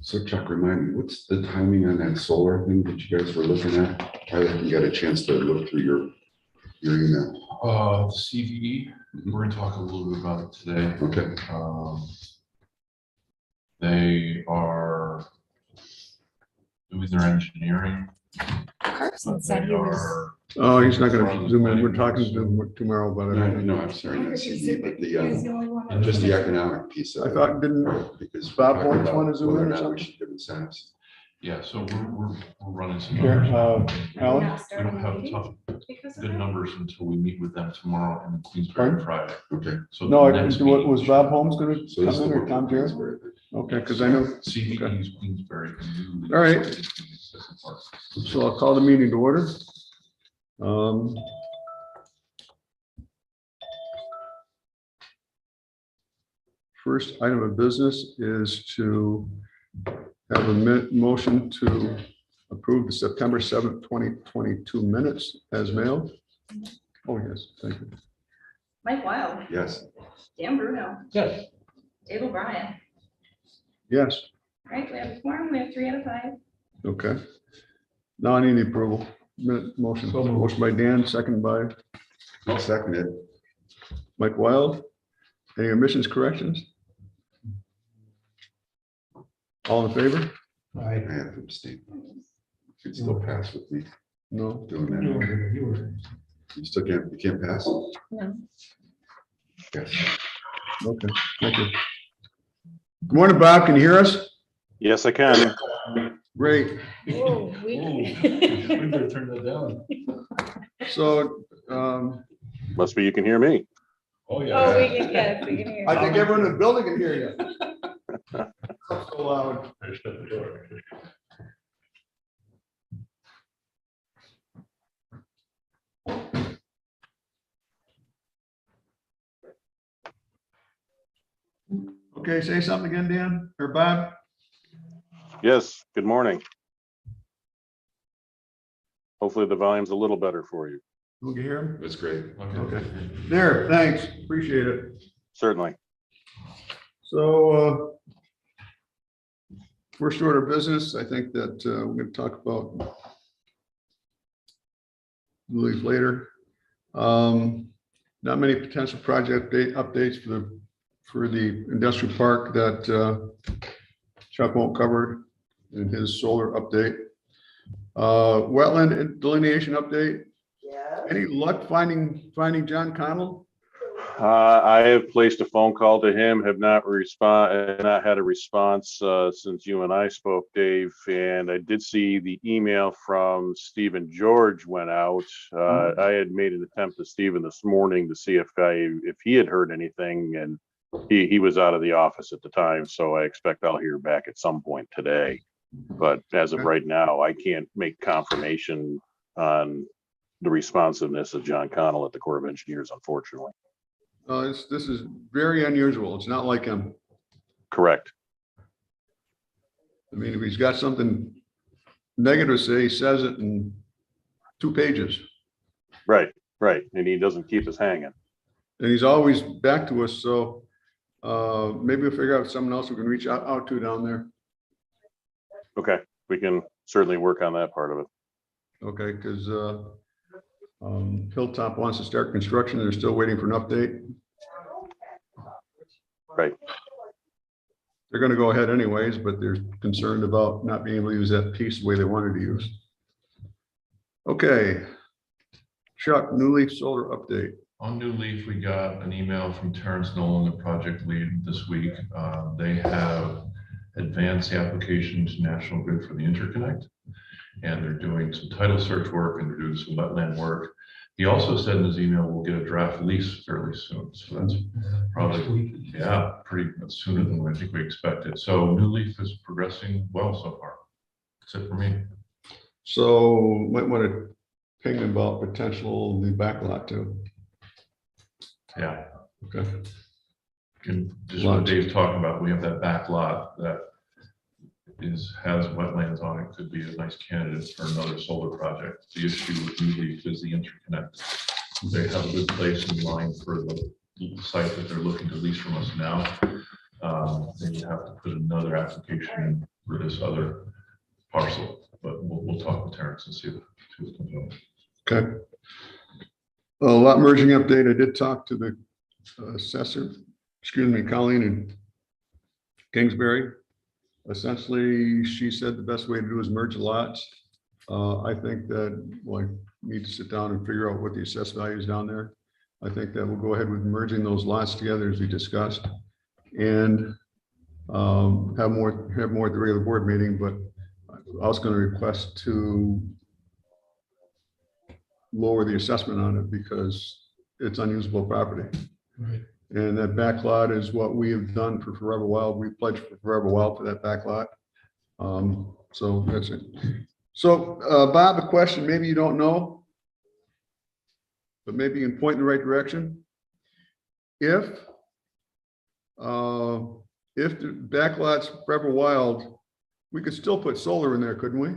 So Chuck, remind me, what's the timing on that solar thing that you guys were looking at? I didn't get a chance to look through your email. CVE, we're gonna talk a little bit about it today. Okay. They are doing their engineering. Carson said he was. Oh, he's not gonna zoom in. We're talking to him tomorrow about No, it. no, I'm sorry, not CVE, but He was the the, only one. just the economic piece of I it. thought, didn't Because Bob we're talking Holmes about wanna zoom whether in or or not we something? should give incentives. Yeah, so we're running some Here, numbers. Alan? We don't have tough, Because of good that? numbers until we meet with them tomorrow and Queensbury Friday. Okay. So No, the next was meeting- Bob Holmes gonna So this is come the in or one Tom from Jarrett? Queensbury. Okay, because I know, CVE is Queensbury. All right. so I'll call the meeting to order. First item of business is to have a motion to approve the September 7th, 2022 minutes as mailed. Oh, yes, thank you. Mike Wild, Yes, Dan Bruno, Yes. Dave O'Brien. Yes, All right, we have a quorum, we have 3 out of 5. okay. Now I need the approval. Motion, motion by Dan, second by I'll second it. Mike Wild. Any omissions, corrections? All in favor? I have to abstain. Could still pass with me No. doing that. You still can't, you can't pass? No. Yes. Okay, thank you. Good morning, Bob. Can you hear us? Yes, I can. Great. Whoa, We better turn that down. So Must be you can hear me. Oh, Oh, we can, yes, we can hear. I think everyone in the building can hear you. So loud. I shut the door. Okay, say something again, Dan or Bob. Yes, good morning. Hopefully the volume's a little better for you. We can hear him? That's great. Okay. There, thanks. Appreciate it. Certainly. So first order of business, I think that we're going to talk about later. Not many potential project updates for the industrial park that Chuck won't cover in his solar update. Wetland delineation update. Yeah. Any luck finding John Connell? I have placed a phone call to him, have not had a response since you and I spoke, Dave. And I did see the email from Stephen George went out. I had made an attempt to Stephen this morning to see if he had heard anything, and he was out of the office at the time. So I expect I'll hear back at some point today. But as of right now, I can't make confirmation on the responsiveness of John Connell at the Corps of Engineers, unfortunately. This is very unusual. It's not like him. Correct. I mean, if he's got something negative to say, he says it in 2 pages. Right. And he doesn't keep us hanging. And he's always back to us. So maybe we'll figure out someone else we can reach out to down there. Okay. We can certainly work on that part of it. Okay, because Hilltop wants to start construction. They're still waiting for an update. Right. They're going to go ahead anyways, but they're concerned about not being able to use that piece the way they wanted to use. Okay. Chuck, New Leaf Solar update. On New Leaf, we got an email from Terrence Nolan, the project lead, this week. They have advanced the application to National Grid for the interconnect, and they're doing some title search work and they're doing some wetland work. He also said in his email, we'll get a draft lease fairly soon. So that's probably, yeah, pretty much sooner than I think we expected. So New Leaf is progressing well so far. That's it for me. So might want to ping about potential new backlot too. Yeah. Okay. And just what Dave's talking about, we have that back lot that has wetlands on it, could be a nice candidate for another solar project. The issue with New Leaf is the interconnect. They have a good place in line for the site that they're looking to lease from us now. Then you have to put another application for this other parcel. But we'll talk with Terrence and see what comes up. Okay. A lot merging update. I did talk to the assessor, Colleen in Kingsbury. Essentially, she said the best way to do is merge the lots. I think that we'll need to sit down and figure out what the assessed value is down there. I think that we'll go ahead with merging those lots together as we discussed, and have more at the regular board meeting. But I was going to request to lower the assessment on it because it's unusable property. Right. And that back lot is what we have done for Forever Wild. We pledged for Forever Wild for that back lot. So that's it. So Bob, a question maybe you don't know, but maybe you can point in the right direction. If the back lot's Forever Wild, we could still put solar in there, couldn't we?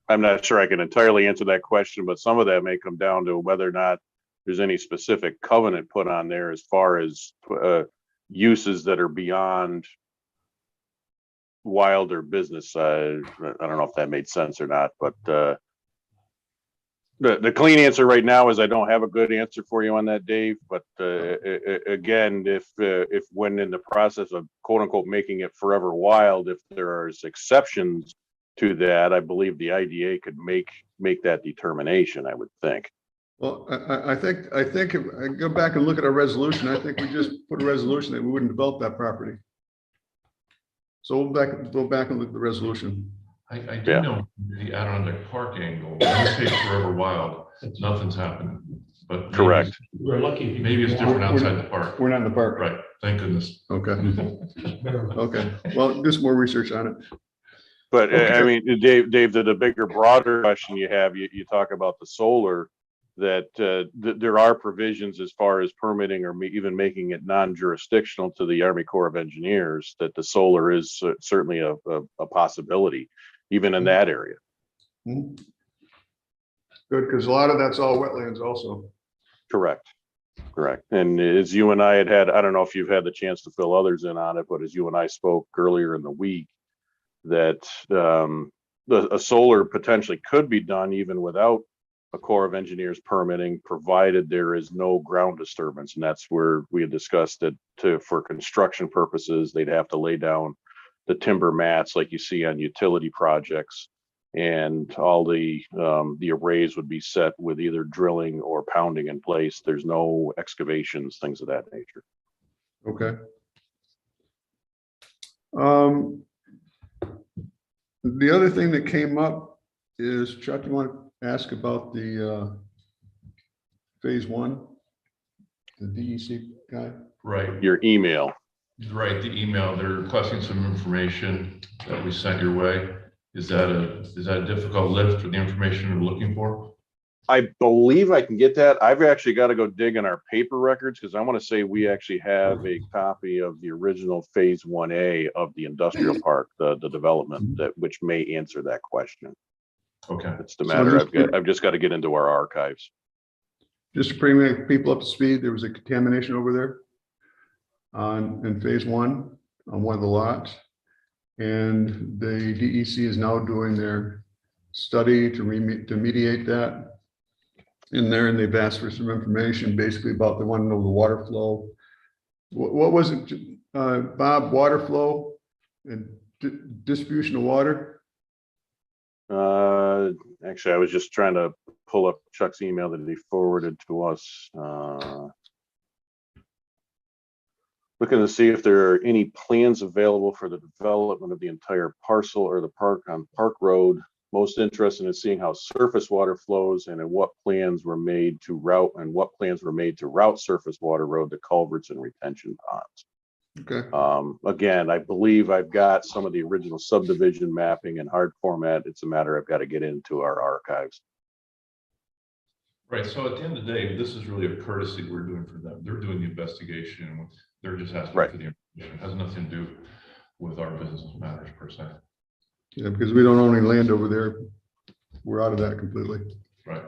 I'm not sure I can entirely answer that question, but some of that may come down to whether or not there's any specific covenant put on there as far as uses that are beyond wild or business. I don't know if that made sense or not, but the clean answer right now is I don't have a good answer for you on that, Dave. But again, if when in the process of quote unquote making it Forever Wild, if there are exceptions to that, I believe the IDA could make that determination, I would think. Well, I think if I go back and look at our resolution, I think we just put a resolution that we wouldn't develop that property. So we'll go back and look at the resolution. I do know the Adirondack Park angle, when you say Forever Wild, nothing's happening. But maybe Correct. We're lucky. Maybe it's different outside the park. We're not in the park. Right, thank goodness. Okay. Okay. Well, do some more research on it. But Okay. I mean, Dave, the bigger, broader question you have, you talk about the solar, that there are provisions as far as permitting or even making it non-jurisdictional to the Army Corps of Engineers, that the solar is certainly a possibility, even in that area. Good, because a lot of that's all wetlands also. Correct. And as you and I had, I don't know if you've had the chance to fill others in on it, but as you and I spoke earlier in the week, that a solar potentially could be done even without a Corps of Engineers permitting, provided there is no ground disturbance. And that's where we had discussed that for construction purposes, they'd have to lay down the timber mats like you see on utility projects, and all the arrays would be set with either drilling or pounding in place. There's no excavations, things of that nature. Okay. The other thing that came up is, Chuck, you want to ask about the phase one, the DEC guy? Right, Your email. right, the email, they're requesting some information that we sent your way. Is that a difficult lift for the information you're looking for? I believe I can get that. I've actually got to go dig in our paper records, because I want to say we actually have a copy of the original phase 1A of the industrial park, the development, which may answer that question. Okay, It's the So matter. just- I've just got to get into our archives. Just to bring people up to speed, there was a contamination over there in phase one on one of the lots. And the DEC is now doing their study to remediate that in there, and they've asked for some information basically about, they want to know the water flow. What was it, Bob, water flow and distribution of water? Actually, I was just trying to pull up Chuck's email that he forwarded to us. Looking to see if there are any plans available for the development of the entire parcel or the park on Park Road. Most interested in seeing how surface water flows and in what plans were made to route surface water road to culverts and retention ponds. Okay, Again, I believe I've got some of the original subdivision mapping in hard format. It's a matter I've got to get into our archives. right, so at the end of the day, this is really a courtesy we're doing for them. They're doing the investigation, they're just asking Right. for the information. It has nothing to do with our business matters per se. yeah, because we don't own any land over there. We're out of that completely. Right.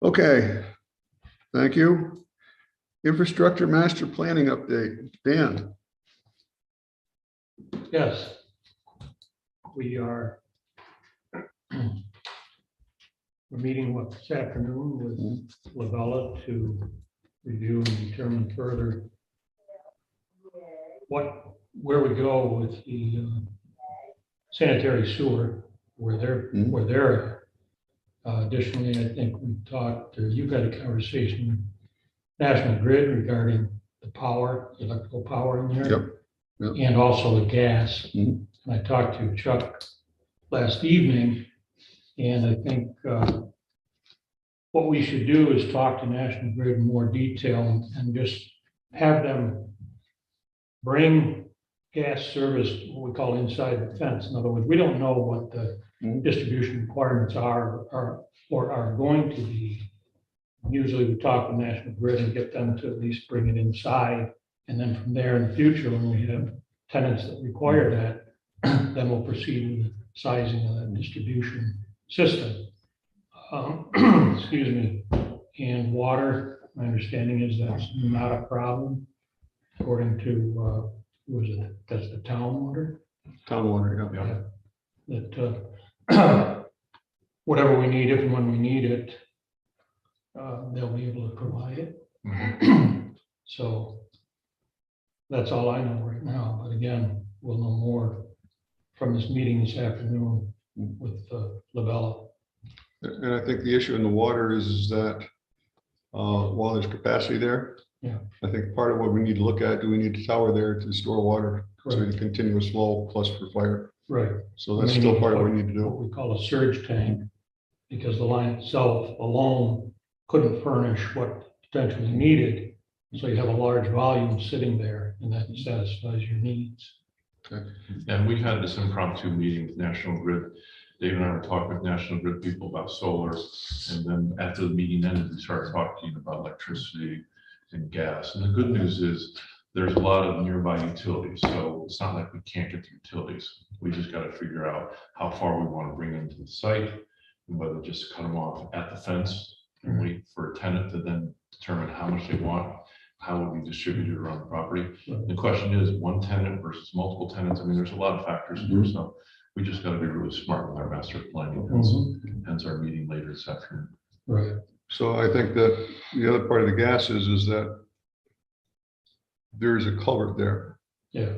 Okay, thank you. Infrastructure master planning update. Dan? Yes. We are we're meeting this afternoon with Lavella to review and determine further where we go with the sanitary sewer, where they're at. Additionally, I think we talked, or you've had a conversation with National Grid regarding the power, electrical power in there. Yep. And also the gas. Mhm. And I talked to Chuck last evening, and I think what we should do is talk to National Grid in more detail and just have them bring gas service, what we call inside the fence. In other words, we don't know what the Mhm. distribution requirements are or are going to be. Usually we talk with National Grid and get them to at least bring it inside. And then from there in the future, when we have tenants that require that, then we'll proceed with the sizing of that distribution system. Excuse me. And water, my understanding is that's not a problem, according to, who is it? That's the town water? Town water, yeah. That whatever we need, if and when we need it, they'll be able to provide it. Mhm. So that's all I know right now. But again, we'll know more from this meeting this afternoon with Lavella. And I think the issue in the water is that while there's capacity there, Yeah. I think part of what we need to look at, do we need a tower there to store water? So Correct. the continuous flow plus for fire. Right. So that's still part of what we need to What do. we call a surge tank, because the line itself alone couldn't furnish what potentially needed. So you have a large volume sitting there, and that satisfies your needs. And we had this impromptu meeting with National Grid. Dave and I were talking with National Grid people about solar. And then after the meeting ended, we started talking about electricity and gas. And the good news is there's a lot of nearby utilities. So it's not like we can't get the utilities. We just got to figure out how far we want to bring them to the site, and whether just cut them off at the fence and wait for a tenant to then determine how much they want, how will be distributed around the property. The question is one tenant versus multiple tenants. I mean, there's a lot of factors in there, so we just got to be really smart with our master planning. Hence our meeting later this afternoon. Right. So I think that the other part of the gas is that there's a culvert there. Yeah.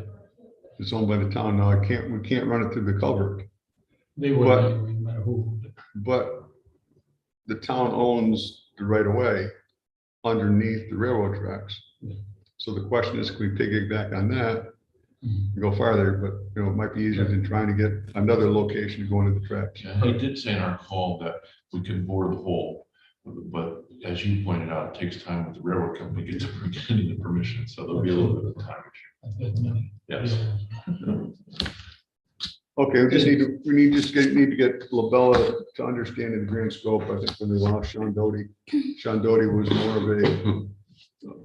It's owned by the town now. We can't run it through the culvert, They would But- anyway, no matter who. but the town owns the right of way underneath the railroad tracks. Yeah. So the question is, can we piggyback on that Mhm. and go farther? But, you know, it might be easier than trying to get another location to go into the tracks. And he did say in our call that we could bore the hole, but as you pointed out, it takes time with the railroad company to get the permission, so there'll be a little bit of time issue. I've had many. Yes. Okay, we just need to get Labella to understand the grand scope. I think when we lost Sean Doty was more of a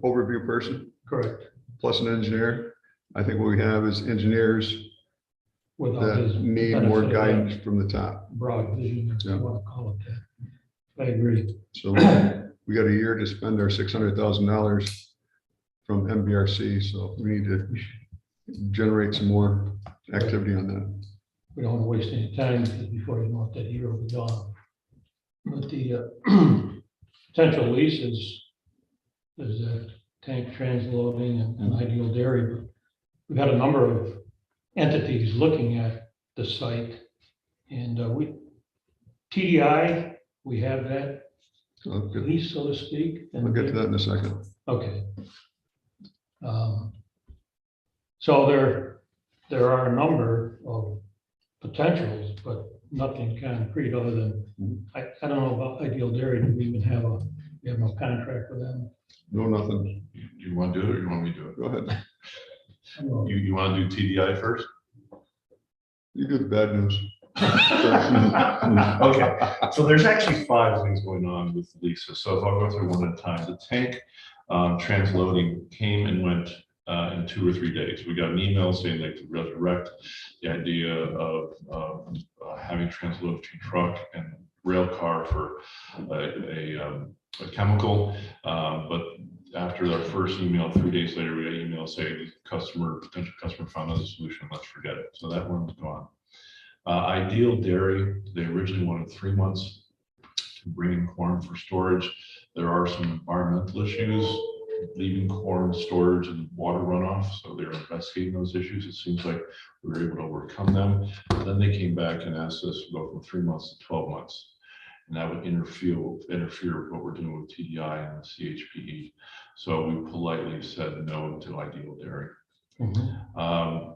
overview person Correct. plus an engineer. I think what we have is engineers Without his that need more benefit of that guidance from the top. broad vision, if you Yeah. want to call it that. I agree. So we got a year to spend our $600,000 from MBRC, so we need to generate some more activity on that. We don't want to waste any time, because before you know it, that year will be gone. But the potential leases is that tank transloading and Ideal Dairy. But we've had a number of entities looking at the site, and TDI, we have that I'll get lease, so to speak. to that in a second. Okay. So there are a number of potentials, but nothing concrete other than, I don't know about Ideal Dairy. Do we even have we have no contract with them? No, nothing. You want to do it or you want me to do it? Go ahead. I don't know. You want to do TDI first? You do the bad news. Okay, so there's actually 5 things going on with Lisa. So if I'll go through one at a time, the tank transloading came and went in 2 or 3 days. We got an email saying they could resurrect the idea of having transload between truck and rail car for a chemical, but after our first email, 3 days later, we got email saying the potential customer found another solution, let's forget it. So that one's gone. Ideal Dairy, they originally wanted 3 months to bring in corn for storage. There are some environmental issues leaving corn storage and water runoff, so they're investigating those issues. It seems like we were able to overcome them. Then they came back and asked us to go from 3 months to 12 months. And that would interfere with what we're doing with TDI and the CHPE. So we politely said no to Ideal Dairy.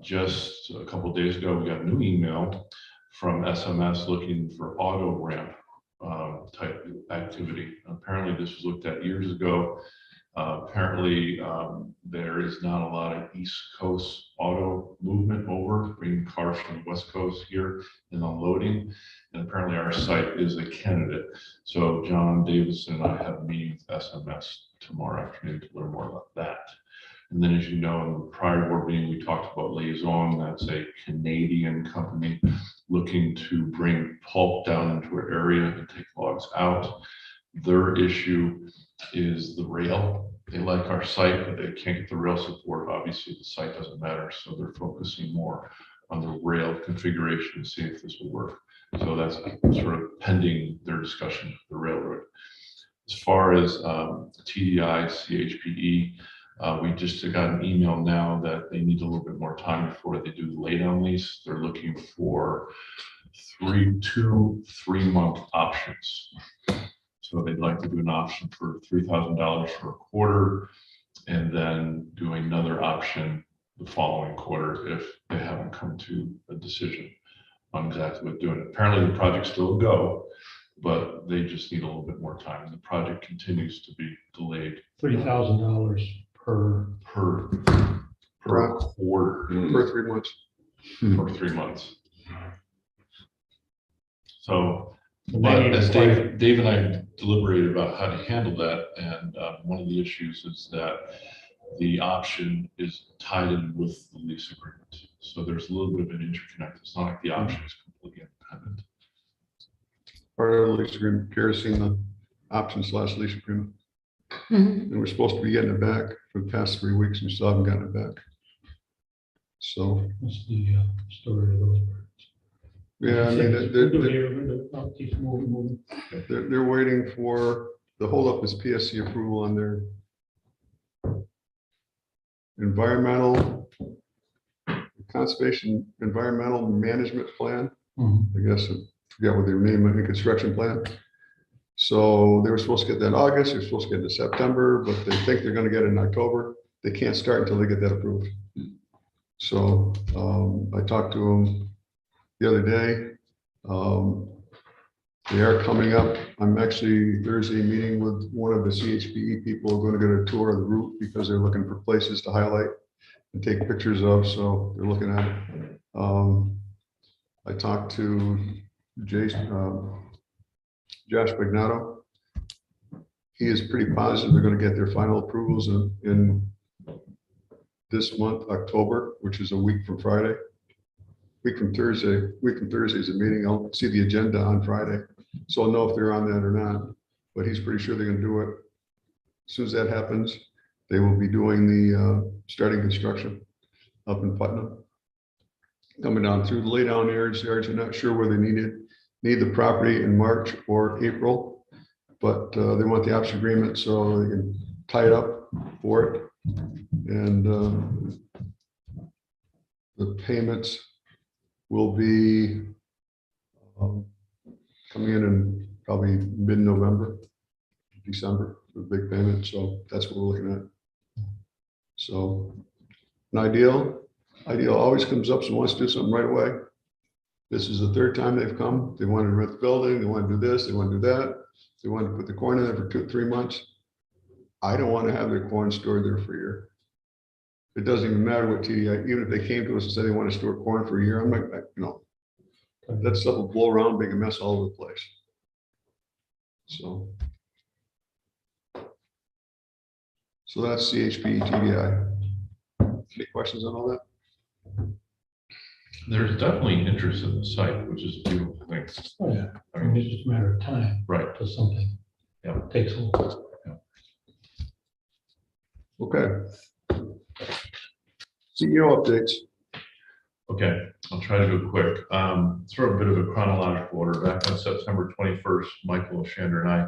Just a couple of days ago, we got a new email from SMS looking for auto ramp type activity. Apparently this was looked at years ago. Apparently there is not a lot of East Coast auto movement over, bringing cars from the West Coast here and unloading. And apparently our site is a candidate. So John Davidson and I have a meeting with SMS tomorrow afternoon to learn more about that. And then, as you know, in the prior board meeting, we talked about Liaison. That's a Canadian company looking to bring pulp down into our area and take logs out. Their issue is the rail. They like our site, but they can't get the rail support. Obviously, the site doesn't matter. So they're focusing more on the rail configuration to see if this will work. So that's sort of pending their discussion with the railroad. As far as TDI, CHPE, we just got an email now that they need a little bit more time before they do the laydown lease. They're looking for 2 3-month options. So they'd like to do an option for $3,000 for a quarter, and then do another option the following quarter if they haven't come to a decision on exactly what doing. Apparently the project's still a go, but they just need a little bit more time. And the project continues to be delayed $3,000 per. per quarter For 3 months. for 3 months. So, They but need as to play- Dave and I deliberated about how to handle that, and one of the issues is that the option is tied in with the lease agreement. So there's a little bit of an interconnect. It's not like the option is completely independent. Part of the lease agreement, kerosene, the option/lease agreement. And we're supposed to be getting it back for the past 3 weeks and still haven't gotten it back. So, That's the story of those birds. yeah, I mean, Keep moving. they're waiting for, the holdup is PSC approval on their environmental, conservation, environmental management plan. I guess, I forget what their name, I think construction plan. So they were supposed to get that in August, they're supposed to get it in September, but they think they're gonna get it in October. They can't start until they get that approved. So I talked to them the other day. They are coming up. I'm actually Thursday meeting with one of the CHPE people, going to get a tour of the route because they're looking for places to highlight and take pictures of, so they're looking at it. I talked to Josh Bagnato. He is pretty positive they're going to get their final approvals in this month, October, which is a week from Friday. Week from Thursday is a meeting. I'll see the agenda on Friday, so I'll know if they're on that or not, but he's pretty sure they're going to do it. As soon as that happens, they will be doing the starting construction up in Putnam. Coming down through the laydown areas, they're not sure where they need the property in March or April, but they want the option agreement so they can tie it up for it. And the payments will be coming in probably mid-November, December, for the big payment. So that's what we're looking at. So an ideal always comes up, so wants to do something right away. This is the 3rd time they've come. They wanted to rent the building, they want to do this, they want to do that. They wanted to put the corn in there for 2 3 months. I don't want to have their corn stored there for a year. It doesn't even matter what TDI, even if they came to us and said they want to store corn for a year, I'm like, no. That stuff will blow around, make a mess all over the place. So that's CHP TDI. Any questions on all that? There's definitely interest in the site, which is a beautiful thing. Oh, yeah. I mean, It's just a matter of time right. till something Yeah. takes hold. Okay. CEO updates. Okay, I'll try to go quick. Sort of a bit of a chronological order. Back on September 21st, Michael Shander and I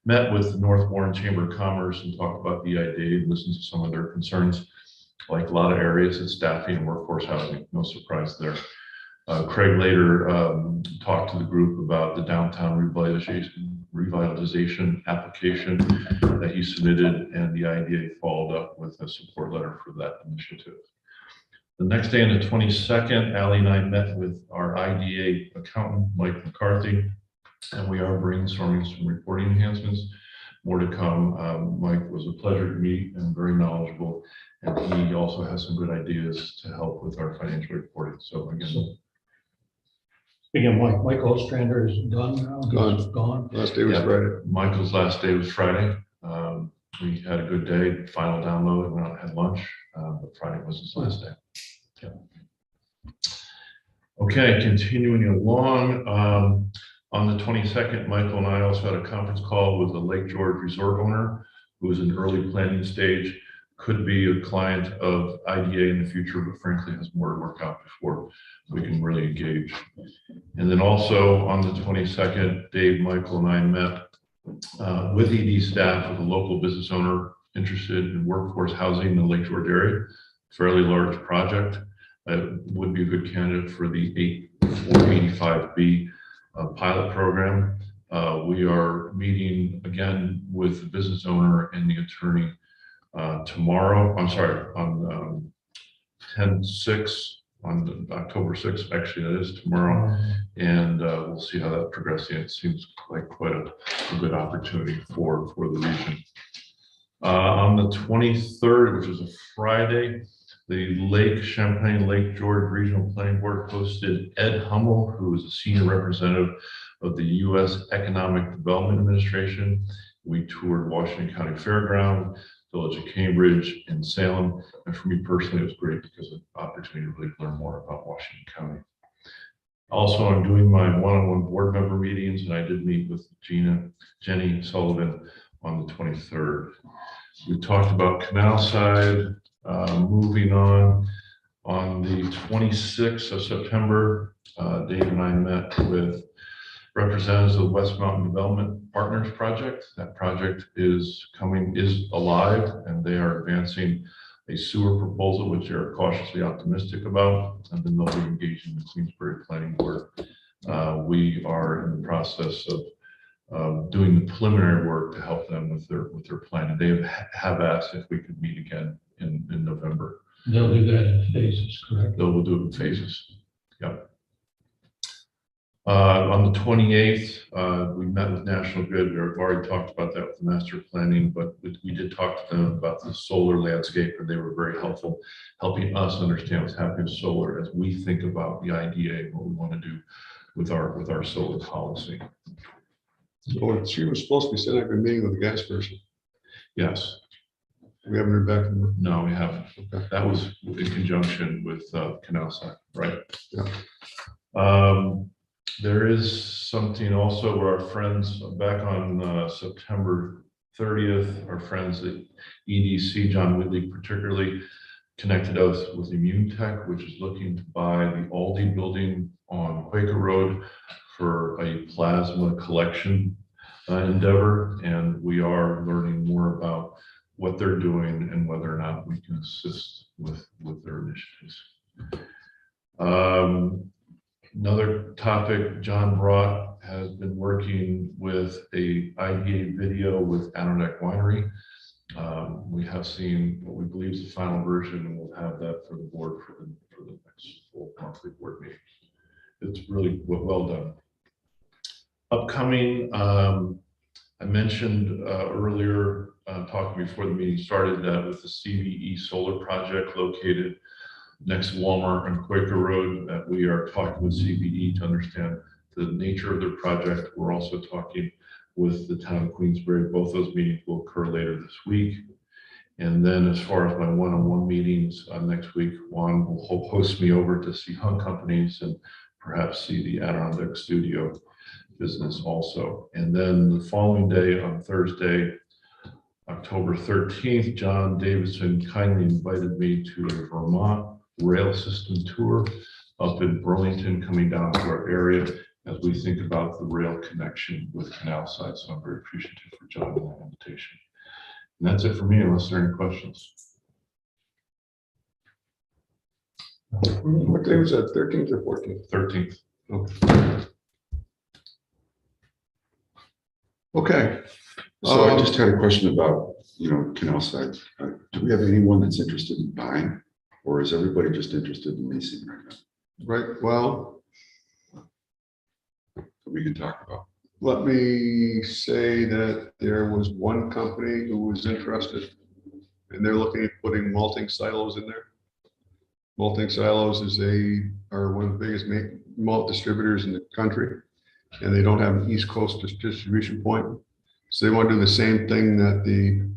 met with the North Warren Chamber of Commerce and talked about the EID, listened to some of their concerns. Like a lot of areas, it's staffing and workforce housing, no surprise there. Craig later talked to the group about the downtown revitalization application that he submitted, and the IDA followed up with a support letter for that initiative. The next day on the 22nd, Ally and I met with our IDA accountant, Mike McCarthy, and we are brainstorming some reporting enhancements. More to come. Mike was a pleasure to meet and very knowledgeable, and he also has some good ideas to help with our financial reporting. So again, Speaking of Mike, Michael Ostrander is done now. He's gone. Last day was Yeah. Friday. Michael's last day was Friday. We had a good day, final download, went out and had lunch, but Friday was his last day. Yeah. Okay, continuing along, on the 22nd, Michael and I also had a conference call with the Lake George Resort owner, who is in early planning stage, could be a client of IDA in the future, but frankly has more to work out before we can really engage. And then also on the 22nd, Dave, Michael, and I met with ED staff with a local business owner interested in workforce housing in the Lake George area. Fairly large project. Would be a good candidate for the 485B pilot program. We are meeting again with the business owner and the attorney tomorrow. I'm sorry, on 10/6, on October 6th, actually that is tomorrow. And we'll see how that progresses. It seems like quite a good opportunity for the region. On the 23rd, which is a Friday, the Champlain Lake George Regional Planning Board hosted Ed Hummel, who is a senior representative of the U.S. Economic Development Administration. We toured Washington County Fairground, Village of Cambridge, and Salem. And for me personally, it was great because of the opportunity to really learn more about Washington County. Also, I'm doing my one-on-one board member meetings, and I did meet with Jenny Sullivan on the 23rd. We talked about Canal Side. Moving on the 26th of September, Dave and I met with representatives of the West Mountain Development Partners Project. That project is alive, and they are advancing a sewer proposal, which they are cautiously optimistic about, and then they'll be engaging the Queensbury Planning Board. We are in the process of doing the preliminary work to help them with their plan, and they have asked if we could meet again in November. They'll do that in phases, correct? We'll do it in phases. Yep. On the 28th, we met with National Grid. We've already talked about that with the master planning, but we did talk to them about the solar landscape, and they were very helpful, helping us understand what's happening with solar as we think about the IDA and what we want to do with our solar policy. Oh, she was supposed to be setting up a meeting with the gas person. Yes. We haven't heard back from her. No, we haven't. Okay. That was in conjunction with Canal Side, right? Yeah. There is something also where our friends back on September 30th, our friends at EDC, John Whitley particularly, connected us with Immune Tech, which is looking to buy the Aldi building on Quaker Road for a plasma collection endeavor. And we are learning more about what they're doing and whether or not we can assist with their initiatives. Another topic, John Brought has been working with a IDA video with Anorak Winery. We have seen what we believe is the final version, and we'll have that for the board for the next full monthly board meeting. It's really well done. Upcoming, I mentioned earlier, talking before the meeting started, that with the CVE solar project located next to Walmart on Quaker Road, that we are talking with CVE to understand the nature of their project. We're also talking with the town of Queensbury. Both those meetings will occur later this week. And then as far as my one-on-one meetings next week, Juan will host me over to see hunt companies and perhaps see the Adirondack Studio business also. And then the following day on Thursday, October 13th, John Davidson kindly invited me to a Vermont rail system tour up in Burlington, coming down to our area as we think about the rail connection with Canal Side. So I'm very appreciative for John and that invitation. And that's it for me, unless there are any questions. What day was that, 13th or 14th? 13th. Okay. So I just had a question about, Canal Side. Do we have anyone that's interested in buying? Or is everybody just interested in leasing right now? Right, well, That we can talk about. let me say that there was one company who was interested, and they're looking at putting malting silos in there. Malting silos are one of the biggest malt distributors in the country, and they don't have an East Coast distribution point. So they want to do the same thing that the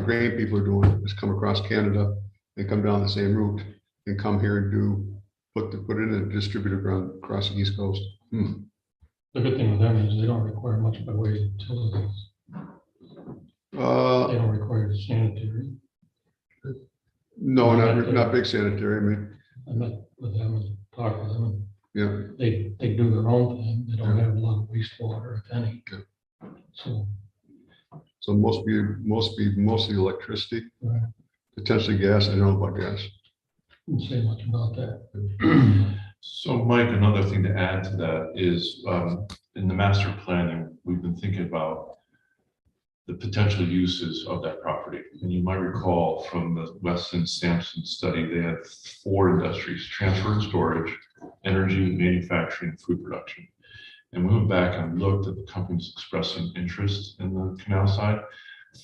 grain people are doing, is come across Canada and come down the same route and come here and put it in a distributor across the East Coast. The good thing with them is they don't require much by way of utilities. They don't require sanitary. No, not big sanitary. I mean, I met with them and talked with them, and yeah, they do their own thing. They don't have a lot of wastewater, if any. So, so mostly electricity, right, potentially gas. I don't know about gas. didn't say much about that. So Mike, another thing to add to that is in the master planning, we've been thinking about the potential uses of that property. And you might recall from the Weston Sampson study, they had 4 industries: transfer and storage, energy, manufacturing, food production. And we went back and looked at the companies expressing interest in the Canal Side.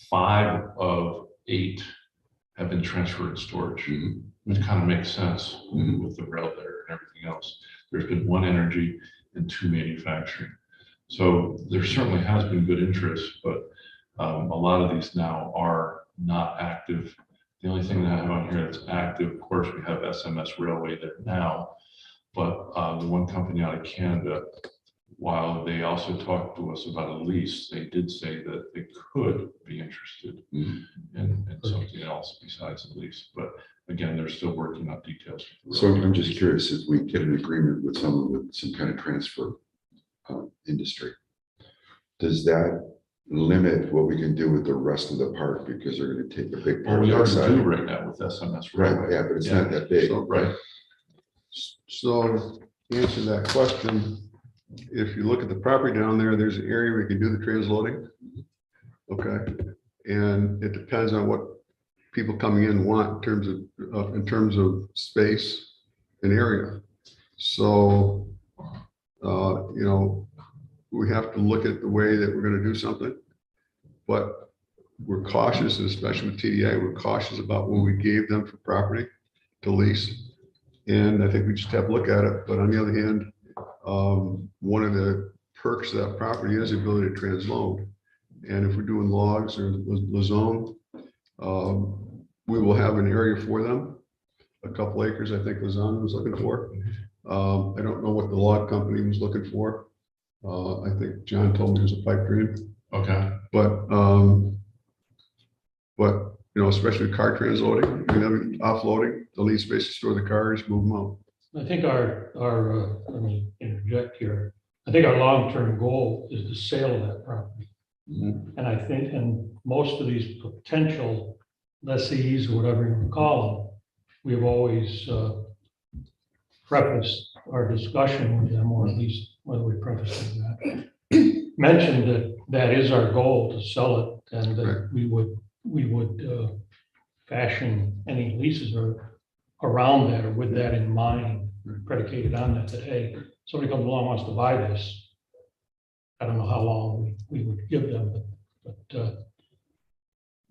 5 of 8 have been transferred to storage, which kind of makes sense with the rail there and everything else. There's been 1 energy and 2 manufacturing. So there certainly has been good interest, but a lot of these now are not active. The only thing that I have on here that's active, of course, we have SMS Railway there now, but the one company out of Canada, while they also talked to us about a lease, they did say that they could be interested in something else besides the lease. But again, they're still working out details. So I'm just curious, if we get an agreement with someone with some kind of transfer industry, does that limit what we can do with the rest of the park, because they're going to take a big Well, part we of that already do side? right now with SMS Right, Railway. yeah, but it's not that big. So, Right. So to answer that question, if you look at the property down there, there's an area where you can do the transloading. Okay, and it depends on what people coming in want in terms of space and area. So, we have to look at the way that we're going to do something, but we're cautious, especially with TDI, we're cautious about what we gave them for property to lease. And I think we just have to look at it. But on the other hand, one of the perks of that property is the ability to transload. And if we're doing logs or Lazone, we will have an area for them. A couple acres, I think Lazone was looking for. I don't know what the log company was looking for. I think John told me it was a pipe dream, Okay. but especially car transloading, offloading, the lease space to store the cars, move them out. I think let me interject here. I think our long-term goal is the sale of that property. Mhm. And I think, and most of these potential lessees, or whatever you want to call them, we've always prefaced our discussion with them, or at least whether we prefaced that, mentioned that is our goal, to sell it, and that we would fashion any leases or around that, or with that in mind, predicated on that, hey, somebody comes along, wants to buy this. I don't know how long we would give them, but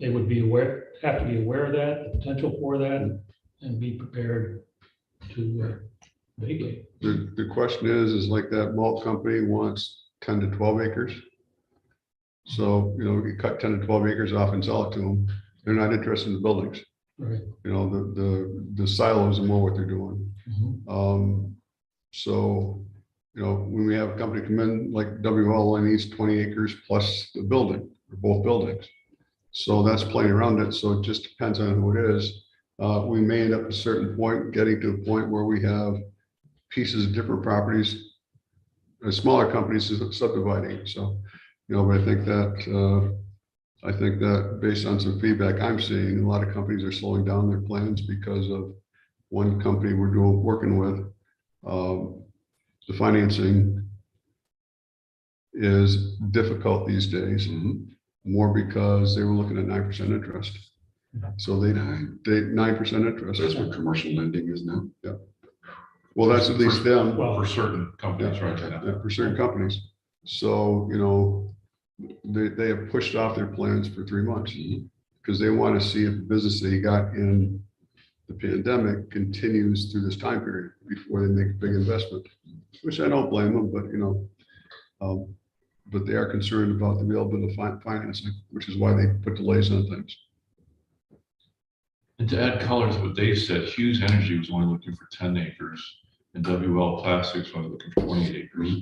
they would have to be aware of that, the potential for that, and be prepared to vacate. The question is like that malt company wants 10 to 12 acres. So, we cut 10 to 12 acres off and sell it to them. They're not interested in the buildings. Right. The silos are more what they're doing. Mhm. So, you know, when we have a company come in, like WL only needs 20 acres plus the building, or both buildings. So that's playing around it. So it just depends on who it is. We may end up at a certain point, getting to a point where we have pieces of different properties, smaller companies subdividing. So, you know, but I think that based on some feedback I'm seeing, a lot of companies are slowing down their plans because of one company working with. The financing is difficult these days, more because they were looking at 9% interest. So they 9% interest. That's what commercial lending is now. Well, that's at least them. Well, For certain companies, right? Yeah, for certain companies. So, you know, they have pushed off their plans for 3 months because they want to see if the business they got in the pandemic continues through this time period before they make a big investment, which I don't blame them, but you know, but they are concerned about the availability of financing, which is why they put delays on things. And to add color to what Dave said, Hughes Energy was only looking for 10 acres and WL Plastics was only looking for 20 acres.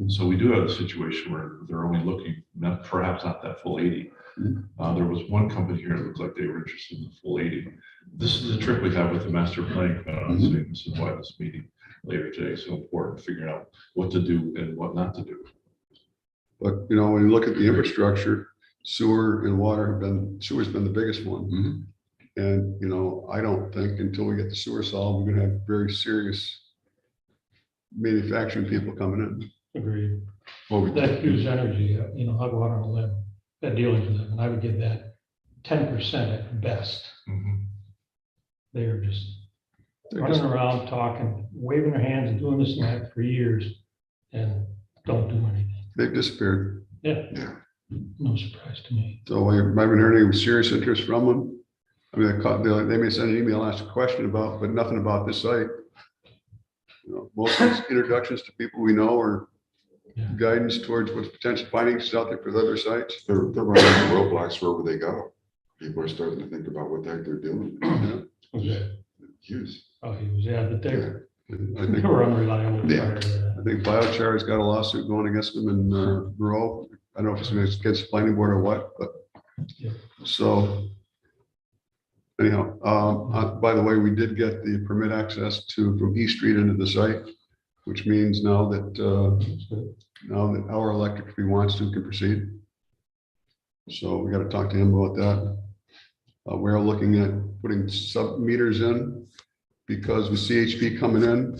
So we do have a situation where they're only looking, perhaps not that full 80. There was one company here that looked like they were interested in the full 80. This is the trick we have with the master plan. Honestly, this is why this meeting later today is so important, figuring out what to do and what not to do. But, you know, when you look at the infrastructure, sewer and water sewer's been the biggest one. And, you know, I don't think until we get the sewer solved, we're gonna have very serious manufacturing people coming in. agreed. Well, we- That Hughes Energy, you know, I'll go out on a limb, that dealings with them, and I would give that 10% at best. They are just They're running just- around, talking, waving their hands and doing this and that for years and don't do anything. They've disappeared. Yeah. No surprise to me. So I haven't heard any serious interest from them. I mean, they may send an email, ask a question about, but nothing about this site. You know, most of these introductions to people we know or Yeah. guidance towards what's potential findings out there for the other sites. They're running into roadblocks wherever they go. People are starting to think about what the heck they're doing. Was that, Hughes. oh, he was, yeah, but I they think, were unreliable. Yeah. prior to that. I think Biochar got a lawsuit going against them in Monroe. I don't know if it's against the planning board or what, but Yeah. so. Anyhow, by the way, we did get the permit access from East Street into the site, which means now that our electric, if he wants to, can proceed. So we got to talk to him about that. We're looking at putting sub meters in because with CHP coming in,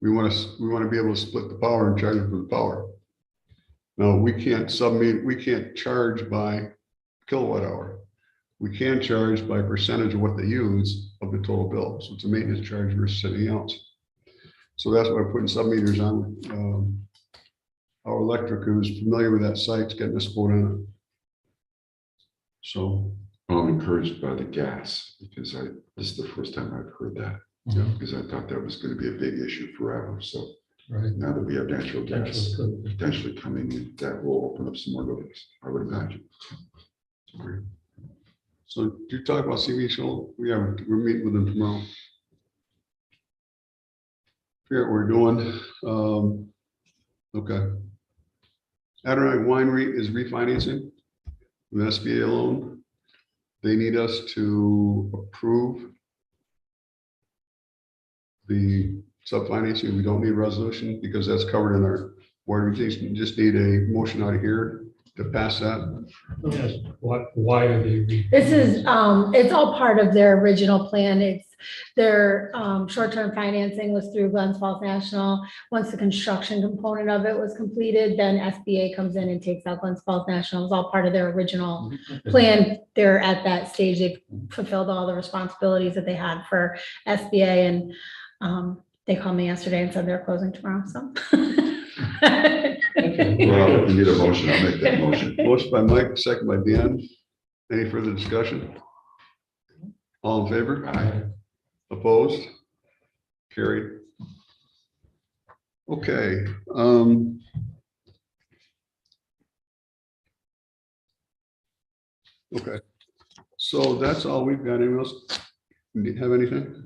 we want to be able to split the power and charge it for the power. No, we can't we can't charge by kilowatt hour. We can charge by percentage of what they use of the total bill. So it's a maintenance charge versus anything else. So that's why we're putting sub meters on. Our electric, who's familiar with that site, is getting us quote on it. So I'm encouraged by the gas because this is the first time I've heard that. Because I thought that was going to be a big issue forever. So Right. now that we have natural gas Potentially. potentially coming in, that will open up some more doors, I would imagine. So do you talk about CV Shoal? We're meeting with them tomorrow. Figure out what we're doing. Okay. Adonai Winery is refinancing an SBA loan. They need us to approve the subfinancing. We don't need a resolution because that's covered in our board. We just need a motion out of here to pass that. Yes, why are they? This is, it's all part of their original plan. It's their, short-term financing was through Glens Falls National. Once the construction component of it was completed, then SBA comes in and takes out Glens Falls National. It was all part of their original plan. They're at that stage. They fulfilled all the responsibilities that they had for SBA, and, they called me yesterday and said they're closing tomorrow, so. Well, we need a motion. I'll make that motion. Motion by Mike, second by Dan. Any further discussion? All in favor? Aye. Opposed? Carried. Okay. Okay. So that's all we've got. Anyone else? Do you have anything?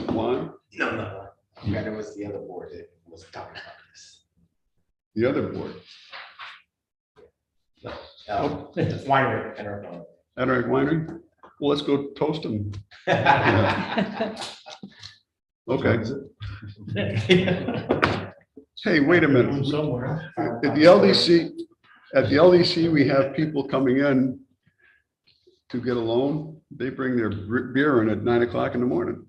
Juan? No. And it was the other board that was talking about this. The other board, Winery, I don't know. Adderall Winery. Well, let's go toast them. Okay. Hey, wait a minute. Somewhere. At the LDC, we have people coming in to get a loan. They bring their beer in at 9 o'clock in the morning.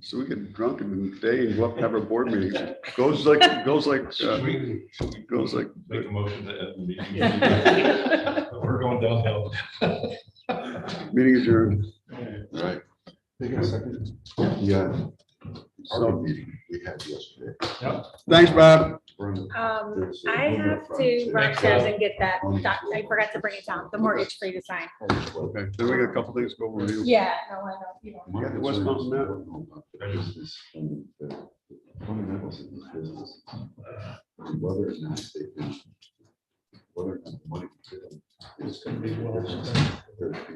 So we get drunk in the day and go up and have our board meeting. Goes like. Make a motion to end the meeting. We're going downhill. Meeting adjourned. Right. Yeah. Our meeting we had yesterday. Thanks, Bob. I have to run upstairs and get that, I forgot to bring it down, the mortgage for you to sign. Okay, then we got a couple things to go over review. Yeah, no, I know. You don't. My got the West Mountain map? concern is the fundamentals of this business. Whether or not they can, whether or not the money. Is going to be well spent.